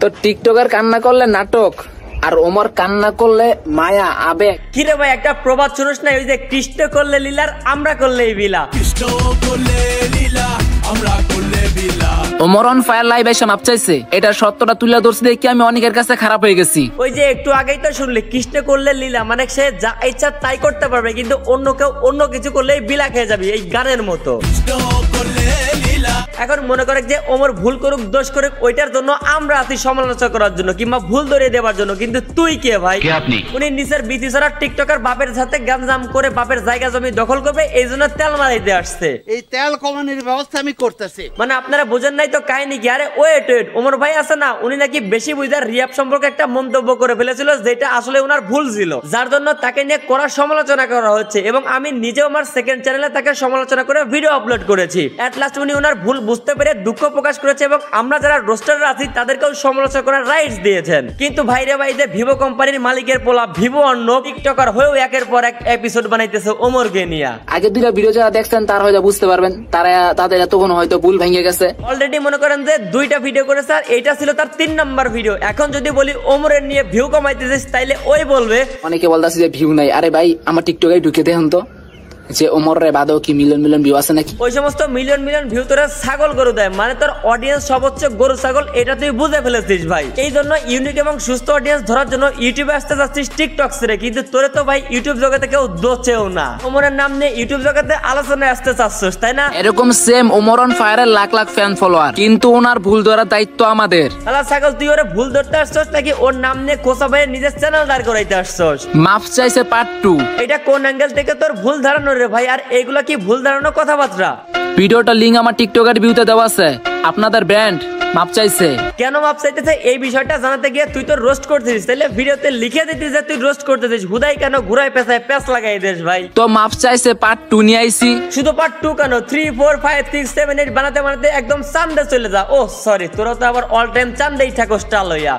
তো টিকটকার কান্না করলে নাটক, আর ওমর কান্না করলে মায়া আবেগ। কিরে ভাই একটা প্রবাদ শুনিস না, ওই যে কৃষ্ণ করলে লীলার আমরা করলে বিলা। কৃষ্ণ করলে লীলা আমরা করলে বিলা। ওমর অন ফায়ার লাইভ এসে মাপ চাইছে, এটার সত্যটা তুলে ধরছি দেখি আমি অনেকের কাছে খারাপ হয়ে গেছি। ওই যে একটু আগেই তো শুনলি কৃষ্ণ করলে লীলা, মানে সে যা ইচ্ছা তাই করতে পারবে, কিন্তু অন্য কেউ অন্য কিছু করলে বিলা খেয়ে যাবি, এই গানের মতো। কৃষ্ণ করলে লীলা। এখন মনে করে যে ওমর ভুল করুক দোষ করুক ওইটার জন্য আমরা আছি সমালোচনা করার জন্য কিংবা ভুল ধরিয়ে দেওয়ার জন্য, কিন্তু তুই কে ভাই? উনি নিচের বিচি ছাড়া টিকটকার বাপের সাথে গামজাম করে বাপের জায়গা জমি দখল করবে, এই জন্য তেল মারাইতে আসছে। এই তেল কমানোর ব্যবস্থা আমি করতেছি। মানে আপনারা বুঝেন নাই তো কাহিনী কি? আরে ওয়েট ওয়েট, ওমর ভাই আছে না, উনি নাকি বেশি বুঝার রিয়াব সম্পর্কে একটা মন্তব্য করে ফেলেছিল যেটা আসলে ওনার ভুল ছিল, যার জন্য তাকে নিয়ে কড়া সমালোচনা করা হচ্ছে। এবং আমি নিজেও আমার সেকেন্ড চ্যানেলে তাকে সমালোচনা করে ভিডিও আপলোড করেছি। এট লাস্ট উনি ওনার ভুল বুঝতে পেরে দুঃখ প্রকাশ করেছে এবং আমরা যারা রোস্টাররা আছি তাদেরকেও সমালোচনা করার রাইটস দিয়েছেন। কিন্তু ভাইরে ভাই যে ভিভো কোম্পানির মালিকের পোলা ভিভো অন্য টিকটকার হয়েও একের পর এক এপিসোড বানাইতেছে ওমরকে নিয়ে। আগে দুইটা ভিডিও যারা দেখছেন তারা হয়তো বুঝতে পারবেন, তাদের এতক্ষণ হয়তো ভুল ভেঙে গেছে। অলরেডি মনে করেন যে দুইটা ভিডিও করেছে আর এইটা ছিল তার 3 নাম্বার ভিডিও। এখন যদি বলি ওমরের নিয়ে ভিউ কমাইতেছিস তাইলে ওই বলবে, অনেকে বলতেছে যে ভিউ নাই। আরে ভাই আমার টিকটকে ঢুকে দেখুন তো যে ওমর রে বাদও কি মিলিয়ন মিলিয়ন ভিউ আছে নাকি? ওই সমস্ত মিলিয়ন মিলিয়ন ভিউ তোরা ছাগল গরু দেয়, মানে তোর অডিয়েন্স সব হচ্ছে গরু ছাগল, এটা তুই বুঝে ফেলেছিস ভাই। এই জন্য ইউনিক এবং সুস্থ অডিয়েন্স ধরার জন্য ইউটিউবে আসতে যাচ্ছিস টিকটক ছেড়ে, কিন্তু তোরে তো ভাই ইউটিউব জগতে কেউ দোচেও না। ওমরের নাম নিয়ে ইউটিউব জগতে আলোচনায় আসতে চাচ্ছিস তাই না? এরকম সেম ওমর অন ফায়ারের লাখ লাখ ফ্যান ফলোয়ার, কিন্তু ওনার ভুল ধরার দায়িত্ব আমাদের। আলা ছাগল তুই ওরে ভুল ধরতে আসছস নাকি ওর নাম নিয়ে কোসা ভাইয়ের নিজের চ্যানেল দাঁড় করাইতে আসছস? মাফ চাইছে পার্ট 2। এটা কোন অ্যাঙ্গেল থেকে তোর ভুল ধারণা রে ভাই? আর এইগুলা কি ভুল ধারণা কথাবার্তা? ভিডিওটা লিংক আমার টিকটকের ভিউতে দেওয়া আছে। আপনাদের ব্র্যান্ড মাপ চাইছে। কেন মাপ চাইতেছে এই বিষয়টা জানাতে গিয়ে তুই তো রোস্ট করতেছিস, তাহলে ভিডিওতে লিখে দিতিস যে তুই রোস্ট করতেছিস, হুদাই কেন ঘুরাই পেছায় প্যাচ লাগাই দিস ভাই? তো মাপ চাইছে পার্ট 2 নিয়ে আইছি। শুধু পার্ট 2 কেন 3 4 5 6 7 8 বানাতে বানাতে একদম চান্দে চলে যা। ও সরি, তোরা তো আবার অল টাইম চান্দেই থাকো স্টাইল হইয়া।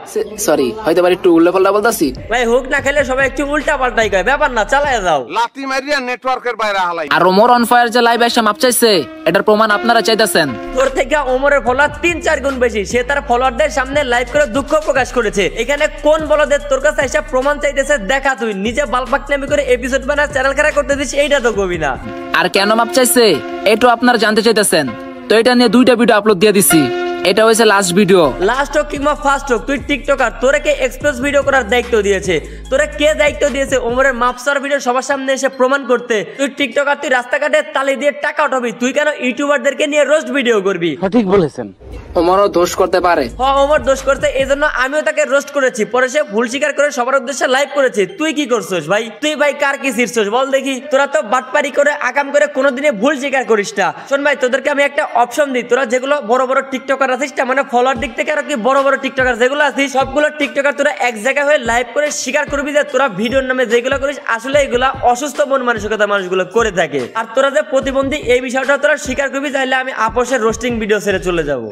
সরি, হয়তো বাড়ি একটু উল্টা পাল্টা বলতাছি ভাই। হুক না খেলে সবাই একটু উল্টা পাল্টাই কয়, ব্যাপার না, চালায় যাও। লাতি মারিয়া নেটওয়ার্কের বাইরে হালাই। আর ওমর অন ফায়ার যে লাইভ এসে মাপ চাইছে, এটার প্রমাণ আপনারা চাইতেছেন। তোর থেকে ওমরের ফলোয়ার 3-4 গুণ বেশি, সে তার ফলোয়ারদের সামনে লাইভ করে দুঃখ প্রকাশ করেছে। এখানে কোন বলদের তোর কাছে এসে প্রমাণ চাইতেছে দেখা? তুই নিজে বালপাকনামি করে এপিসোড বানা চ্যানেল খারাপ করতে দিস, এইটা তো কবি না। আর কেন মাপ চাইছে এটা আপনারা জানতে চাইতেছেন, তো এটা নিয়ে 2টা ভিডিও আপলোড দিয়ে দিছি। এটা হয়েছে লাস্ট ভিডিও। লাস্ট হোক কিংবা ফার্স্ট হোক, তুই টিকটকার, তোরে কে এক্সপ্রেস ভিডিও করার দায়িত্ব দিয়েছে? তোরে কে দায়িত্ব দিয়েছে ওমরের মাপসার ভিডিও সবার সামনে এসে প্রমাণ করতে? তুই টিকটকার, তুই রাস্তাঘাটে তালি দিয়ে টাকা উঠাবি, তুই কেন ইউটিউবারদেরকে নিয়ে রোস্ট ভিডিও করবি? সঠিক বলেছেন। ওমরও দোষ করতে পারে। হ্যাঁ, ওমর দোষ করতে, এই জন্য আমিও তাকে রোস্ট করেছি, পরে সে ভুল স্বীকার করে সবার উদ্দেশ্যে লাইভ করেছে। তুই কি করছিস ভাই? তুই ভাই কার কি ছিড়ছস বল দেখি? তোরা তো বাটপারি করে আকাম করে কোনোদিনে ভুল স্বীকার করিস না। শোন ভাই, তোদেরকে আমি একটা অপশন দিই, তোরা যেগুলো বড় বড় টিকটকার আছিস না, মানে ফলোয়ার দিক থেকে আর কি বড় বড় টিকটকার যেগুলো আছিস, সবগুলো টিকটকার তোরা এক জায়গায় হয়ে লাইভ করে স্বীকার করবি যে তোরা ভিডিওর নামে যেগুলো করিস আসলে এগুলা অসুস্থ মন মানসিকতা মানুষগুলো করে থাকে। আর তোরা যে প্রতিবন্ধী এই বিষয়টা তোরা স্বীকার করবি, চাইলে আমি আপোষের রোস্টিং ভিডিও ছেড়ে চলে যাবো।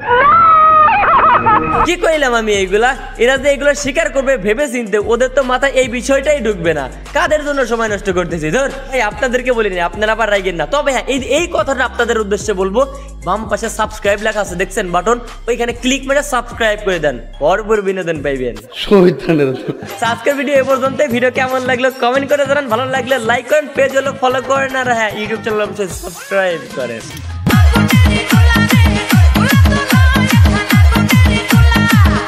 কি কইলাম আমি এইগুলা? এরা যে এগুলো স্বীকার করবে ভেবে চিনতে, ওদের তো মাথায় এই বিষয়টাই ঢুকবে না। কাদের জন্য সময় নষ্ট করতেছি? ধর ভাই, আপনাদেরকে বলিনি, আপনারা আবার রাইগেন না। তবে হ্যাঁ, এই কথাটা আপনাদের উদ্দেশ্যে বলবো, বাম পাশে সাবস্ক্রাইব লেখা আছে দেখছেন বাটন, ওইখানে ক্লিক মেরে সাবস্ক্রাইব করে দেন, ভরপুর বিনোদন পাইবেন। আজকের ভিডিও এ পর্যন্ত। ভিডিও কেমন লাগলো কমেন্ট করে জানান, ভালো লাগলে লাইক করেন, পেজ হলো ফলো করেন, আর হ্যাঁ ইউটিউব চ্যানেল অবশ্যই সাবস্ক্রাইব করেন।